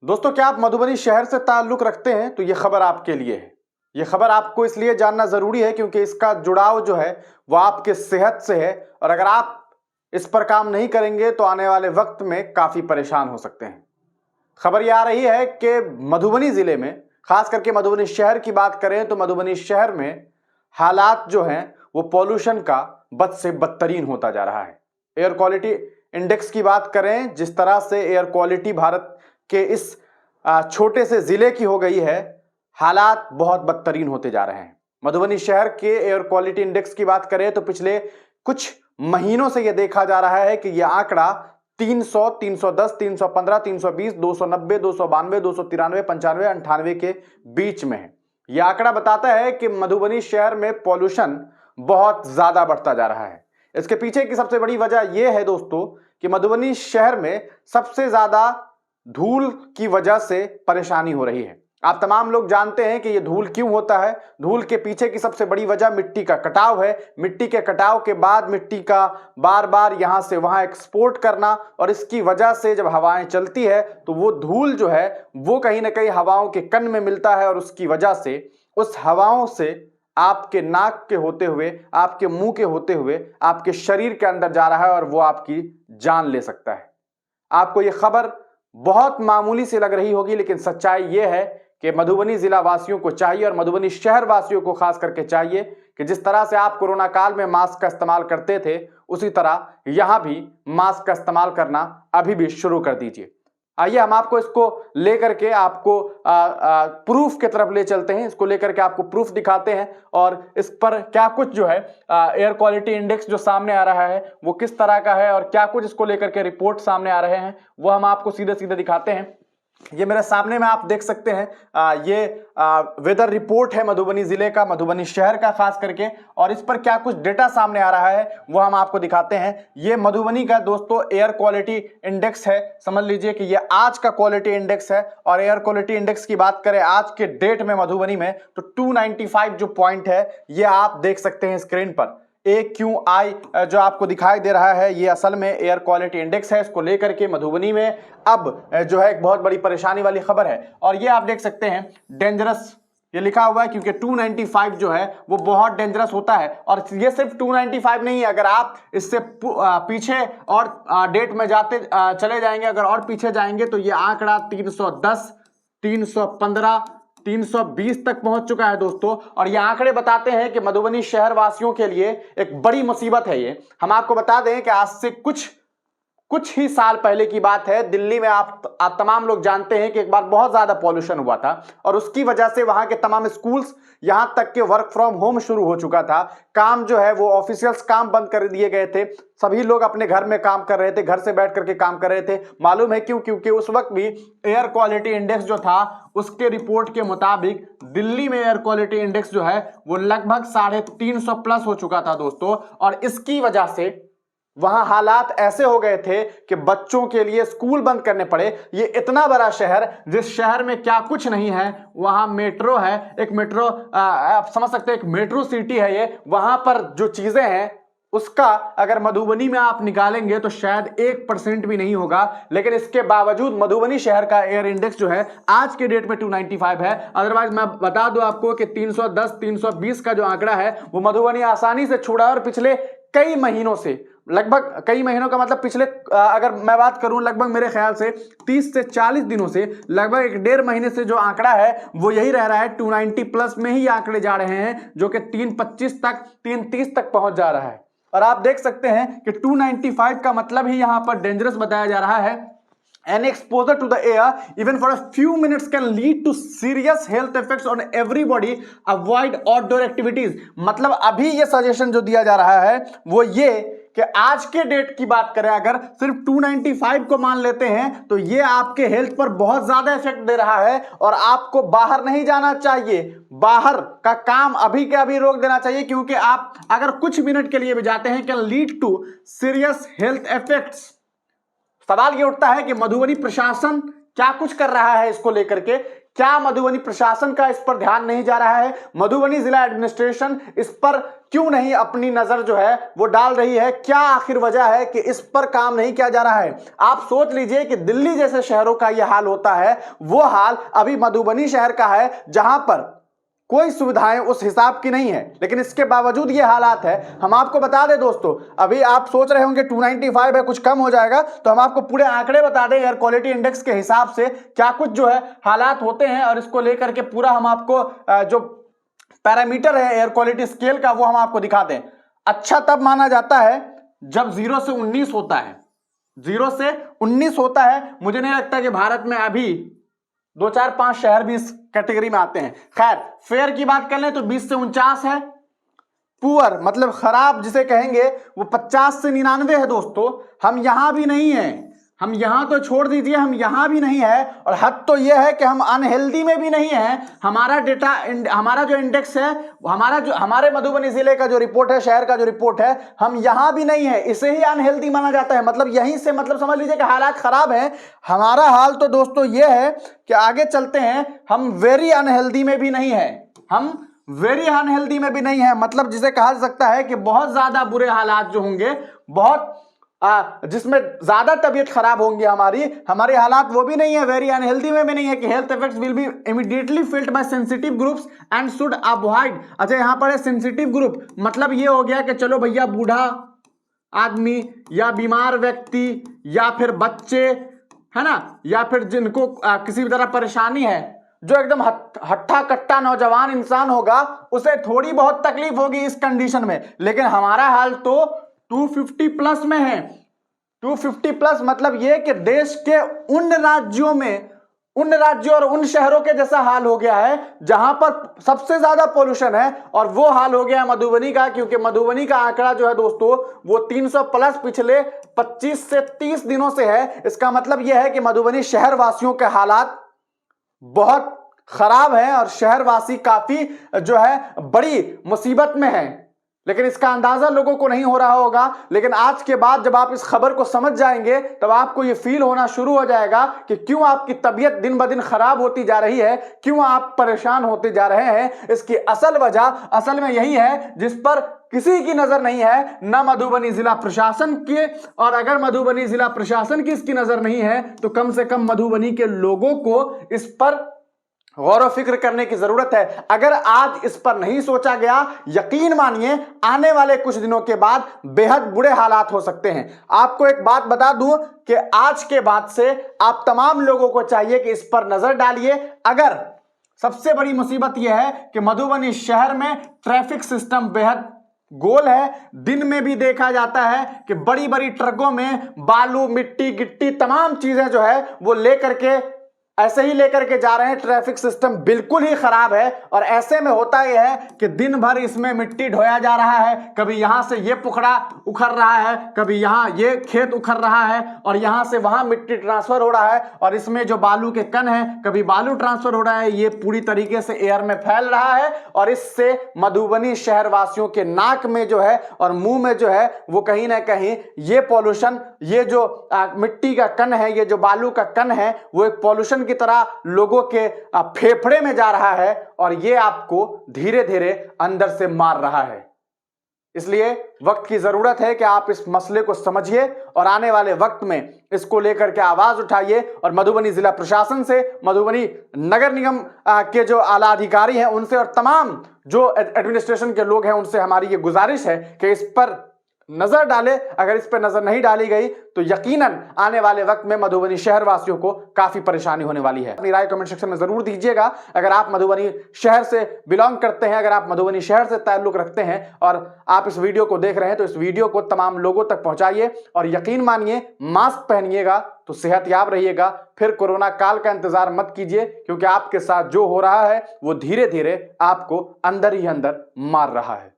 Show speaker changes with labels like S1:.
S1: दोस्तों, क्या आप मधुबनी शहर से ताल्लुक रखते हैं? तो ये खबर आपके लिए है। ये खबर आपको इसलिए जानना जरूरी है क्योंकि इसका जुड़ाव जो है वो आपके सेहत से है, और अगर आप इस पर काम नहीं करेंगे तो आने वाले वक्त में काफी परेशान हो सकते हैं। खबर ये आ रही है कि मधुबनी जिले में, खास करके मधुबनी शहर की बात करें तो मधुबनी शहर में हालात जो हैं वो पॉल्यूशन का बद से बदतरीन होता जा रहा है। एयर क्वालिटी इंडेक्स की बात करें, जिस तरह से एयर क्वालिटी भारत के इस छोटे से जिले की हो गई है, हालात बहुत बदतरीन होते जा रहे हैं। मधुबनी शहर के एयर क्वालिटी इंडेक्स की बात करें तो पिछले कुछ महीनों से यह देखा जा रहा है कि यह आंकड़ा 300, 310, 315, 320, 290, 292, 293, 95, 98 के बीच में है। यह आंकड़ा बताता है कि मधुबनी शहर में पॉल्यूशन बहुत ज्यादा बढ़ता जा रहा है। इसके पीछे की सबसे बड़ी वजह यह है दोस्तों कि मधुबनी शहर में सबसे ज्यादा धूल की वजह से परेशानी हो रही है। आप तमाम लोग जानते हैं कि यह धूल क्यों होता है। धूल के पीछे की सबसे बड़ी वजह मिट्टी का कटाव है। मिट्टी के कटाव के बाद मिट्टी का बार बार यहां से वहां एक्सपोर्ट करना, और इसकी वजह से जब हवाएं चलती है तो वो धूल जो है वो कहीं ना कहीं हवाओं के कण में मिलता है, और उसकी वजह से उस हवाओं से आपके नाक के होते हुए, आपके मुंह के होते हुए आपके शरीर के अंदर जा रहा है, और वो आपकी जान ले सकता है। आपको यह खबर बहुत मामूली सी लग रही होगी, लेकिन सच्चाई यह है कि मधुबनी जिला वासियों को चाहिए, और मधुबनी शहर वासियों को खास करके चाहिए कि जिस तरह से आप कोरोना काल में मास्क का इस्तेमाल करते थे, उसी तरह यहां भी मास्क का इस्तेमाल करना अभी भी शुरू कर दीजिए। आइए हम आपको इसको लेकर के आपको प्रूफ की तरफ ले चलते हैं। इसको लेकर के आपको प्रूफ दिखाते हैं, और इस पर क्या कुछ जो है एयर क्वालिटी इंडेक्स जो सामने आ रहा है वो किस तरह का है, और क्या कुछ इसको लेकर के रिपोर्ट सामने आ रहे हैं वो हम आपको सीधे सीधे दिखाते हैं। ये मेरे सामने में आप देख सकते हैं, ये वेदर रिपोर्ट है मधुबनी जिले का, मधुबनी शहर का खास करके, और इस पर क्या कुछ डेटा सामने आ रहा है वो हम आपको दिखाते हैं। ये मधुबनी का दोस्तों एयर क्वालिटी इंडेक्स है। समझ लीजिए कि ये आज का क्वालिटी इंडेक्स है, और एयर क्वालिटी इंडेक्स की बात करें आज के डेट में मधुबनी में तो 295 जो पॉइंट है ये आप देख सकते हैं स्क्रीन पर। AQI जो आपको दिखाई दे रहा है ये असल में एयर क्वालिटी इंडेक्स है। इसको लेकर के मधुबनी में अब जो है एक बहुत बड़ी परेशानी वाली खबर है, और ये आप देख सकते हैं डेंजरस ये लिखा हुआ है, क्योंकि 295 जो है वो बहुत डेंजरस होता है। और ये सिर्फ 295 नहीं है, अगर आप इससे पीछे और डेट में जाते चले जाएंगे, अगर और पीछे जाएंगे तो ये आंकड़ा 310, 315, 320 तक पहुंच चुका है दोस्तों। और ये आंकड़े बताते हैं कि मधुबनी शहर वासियों के लिए एक बड़ी मुसीबत है ये। हम आपको बता दें कि आज से कुछ ही साल पहले की बात है, दिल्ली में आप तमाम लोग जानते हैं कि एक बार बहुत ज्यादा पॉल्यूशन हुआ था, और उसकी वजह से वहां के तमाम स्कूल्स, यहां तक के वर्क फ्रॉम होम शुरू हो चुका था। काम जो है वो ऑफिशियल्स काम बंद कर दिए गए थे। सभी लोग अपने घर में काम कर रहे थे, घर से बैठ करके काम कर रहे थे। मालूम है क्यों? क्योंकि उस वक्त भी एयर क्वालिटी इंडेक्स जो था उसके रिपोर्ट के मुताबिक दिल्ली में एयर क्वालिटी इंडेक्स जो है वो लगभग 350 प्लस हो चुका था दोस्तों। और इसकी वजह से वहां हालात ऐसे हो गए थे कि बच्चों के लिए स्कूल बंद करने पड़े। ये इतना बड़ा शहर, जिस शहर में क्या कुछ नहीं है, वहां मेट्रो है, एक मेट्रो आप समझ सकते हैं एक मेट्रो सिटी है ये। वहां पर जो चीजें हैं उसका अगर मधुबनी में आप निकालेंगे तो शायद 1% भी नहीं होगा। लेकिन इसके बावजूद मधुबनी शहर का एयर इंडेक्स जो है आज के डेट में 295 है। अदरवाइज मैं बता दूं आपको कि 310, 320 का जो आंकड़ा है वो मधुबनी आसानी से छूड़ा है। और पिछले कई महीनों से, लगभग कई महीनों का मतलब पिछले अगर मैं बात करूं लगभग मेरे ख्याल से 30 से 40 दिनों से, लगभग 1.5 महीने से जो आंकड़ा है वो यही रह रहा है। 290 प्लस में ही आंकड़े जा रहे हैं, जो कि 325 तक, 330 तक पहुंच जा रहा है। और आप देख सकते हैं कि 295 का मतलब ही यहां पर डेंजरस बताया जा रहा है। An exposure to the air even for a few minutes can lead to serious health effects on everybody. Avoid outdoor activities. मतलब अभी ये सजेशन जो दिया जा रहा है वो ये कि आज के डेट की बात करें, अगर सिर्फ 295 को मान लेते हैं तो ये आपके हेल्थ पर बहुत ज्यादा इफेक्ट दे रहा है, और आपको बाहर नहीं जाना चाहिए। बाहर का काम अभी के अभी रोक देना चाहिए, क्योंकि आप अगर कुछ मिनट के लिए भी जाते हैं can lead to serious health effects. सवाल ये उठता है कि मधुबनी प्रशासन क्या कुछ कर रहा है इसको लेकर के। क्या मधुबनी प्रशासन का इस पर ध्यान नहीं जा रहा है? मधुबनी जिला एडमिनिस्ट्रेशन इस पर क्यों नहीं अपनी नजर जो है वो डाल रही है? क्या आखिर वजह है कि इस पर काम नहीं किया जा रहा है? आप सोच लीजिए कि दिल्ली जैसे शहरों का यह हाल होता है, वो हाल अभी मधुबनी शहर का है, जहां पर कोई सुविधाएं उस हिसाब की नहीं है, लेकिन इसके बावजूद ये हालात है। हम आपको बता दें दोस्तों, अभी आप सोच रहे होंगे 295 है, कुछ कम हो जाएगा, तो हम आपको पूरे आंकड़े बता दें एयर क्वालिटी इंडेक्स के हिसाब से क्या कुछ जो है हालात होते हैं, और इसको लेकर के पूरा हम आपको जो पैरामीटर है एयर क्वालिटी स्केल का वो हम आपको दिखा दें। अच्छा तब माना जाता है जब 0 से 19 होता है, 0 से 19 होता है। मुझे नहीं लगता कि भारत में अभी 2 4 5 शहर भी इस कैटेगरी में आते हैं। खैर, फेयर की बात कर लें तो 20 से 49 है। पुअर मतलब खराब जिसे कहेंगे वो 50 से 99 है दोस्तों। हम यहां भी नहीं है, हम यहां तो छोड़ दीजिए, हम यहां भी नहीं है, और हद तो यह है कि हम अनहेल्दी में भी नहीं है। हमारा डेटा, हमारा जो इंडेक्स है, हमारे मधुबनी जिले का जो रिपोर्ट है, शहर का जो रिपोर्ट है, हम यहां भी नहीं है, इसे ही अनहेल्दी माना जाता है। मतलब यहीं से मतलब समझ लीजिए कि हालात खराब है। हमारा हाल तो दोस्तों यह है कि आगे चलते हैं, हम वेरी अनहेल्दी में भी नहीं है, हम वेरी अनहेल्दी में भी नहीं है। मतलब जिसे कहा जा सकता है कि बहुत ज्यादा बुरे हालात जो होंगे, बहुत जिसमें ज्यादा तबीयत खराब होंगी हमारे हालात, वो भी नहीं है, वेरी अनहेल्दी में भी नहीं है कि health effects will be immediately felt by sensitive groups and should avoid. अच्छा, यहां पर है सेंसिटिव ग्रुप, मतलब ये हो गया कि चलो भैया बूढ़ा आदमी या बीमार व्यक्ति या फिर बच्चे, है ना, या फिर जिनको किसी भी तरह परेशानी है, जो एकदम हट्टा कट्टा नौजवान इंसान होगा, उसे थोड़ी बहुत तकलीफ होगी इस कंडीशन में। लेकिन हमारा हाल तो 250 प्लस में है। 250 प्लस मतलब ये कि देश के उन राज्यों और उन शहरों के जैसा हाल हो गया है जहां पर सबसे ज्यादा पोल्यूशन है, और वो हाल हो गया मधुबनी का। क्योंकि मधुबनी का आंकड़ा जो है दोस्तों वो 300 प्लस पिछले 25 से 30 दिनों से है। इसका मतलब यह है कि मधुबनी शहर वासियों के हालात बहुत खराब है और शहरवासी काफी जो है बड़ी मुसीबत में है। लेकिन इसका अंदाजा लोगों को नहीं हो रहा होगा। लेकिन आज के बाद जब आप इस खबर को समझ जाएंगे तब आपको यह फील होना शुरू हो जाएगा कि क्यों आपकी तबीयत दिन ब दिन खराब होती जा रही है, क्यों आप परेशान होते जा रहे हैं। इसकी असल वजह असल में यही है जिस पर किसी की नजर नहीं है, ना मधुबनी जिला प्रशासन की। और अगर मधुबनी जिला प्रशासन की इसकी नजर नहीं है तो कम से कम मधुबनी के लोगों को इस पर गौर व फिक्र करने की जरूरत है। अगर आज इस पर नहीं सोचा गया, यकीन मानिए आने वाले कुछ दिनों के बाद बेहद बुरे हालात हो सकते हैं। आपको एक बात बता दूं कि आज के बाद से आप तमाम लोगों को चाहिए कि इस पर नजर डालिए। अगर सबसे बड़ी मुसीबत यह है कि मधुबनी शहर में ट्रैफिक सिस्टम बेहद गोल है। दिन में भी देखा जाता है कि बड़ी बड़ी ट्रकों में बालू, मिट्टी, गिट्टी तमाम चीजें जो है वो लेकर के ऐसे ही लेकर के जा रहे हैं। ट्रैफिक सिस्टम बिल्कुल ही खराब है, और ऐसे में होता यह है कि दिन भर इसमें मिट्टी ढोया जा रहा है। कभी यहां से ये पुखड़ा उखड़ रहा है, कभी यहां ये खेत उखड़ रहा है, और यहां से वहां मिट्टी ट्रांसफर हो रहा है, और इसमें जो बालू के कण हैं कभी बालू ट्रांसफर हो रहा है, ये पूरी तरीके से एयर में फैल रहा है। और इससे मधुबनी शहरवासियों के नाक में जो है और मुंह में जो है वो कहीं ना कहीं ये पॉल्यूशन, ये जो मिट्टी का कण है, ये जो बालू का कण है, वो एक पॉल्यूशन की तरह लोगों के फेफड़े में जा रहा है, और ये आपको धीरे धीरे अंदर से मार रहा है। इसलिए वक्त की जरूरत है कि आप इस मसले को समझिए और आने वाले वक्त में इसको लेकर के आवाज उठाइए। और मधुबनी जिला प्रशासन से, मधुबनी नगर निगम के जो आला अधिकारी हैं उनसे, और तमाम जो एडमिनिस्ट्रेशन के लोग हैं उनसे हमारी ये गुजारिश है कि इस पर नजर डाले। अगर इस पर नजर नहीं डाली गई तो यकीनन आने वाले वक्त में मधुबनी शहर वासियों को काफी परेशानी होने वाली है। अपनी राय कमेंट सेक्शन में जरूर दीजिएगा। अगर आप मधुबनी शहर से बिलोंग करते हैं, अगर आप मधुबनी शहर से ताल्लुक रखते हैं और आप इस वीडियो को देख रहे हैं तो इस वीडियो को तमाम लोगों तक पहुंचाइए। और यकीन मानिए, मास्क पहनिएगा तो सेहतयाब रहिएगा। फिर कोरोना काल का इंतजार मत कीजिए, क्योंकि आपके साथ जो हो रहा है वो धीरे धीरे आपको अंदर ही अंदर मार रहा है।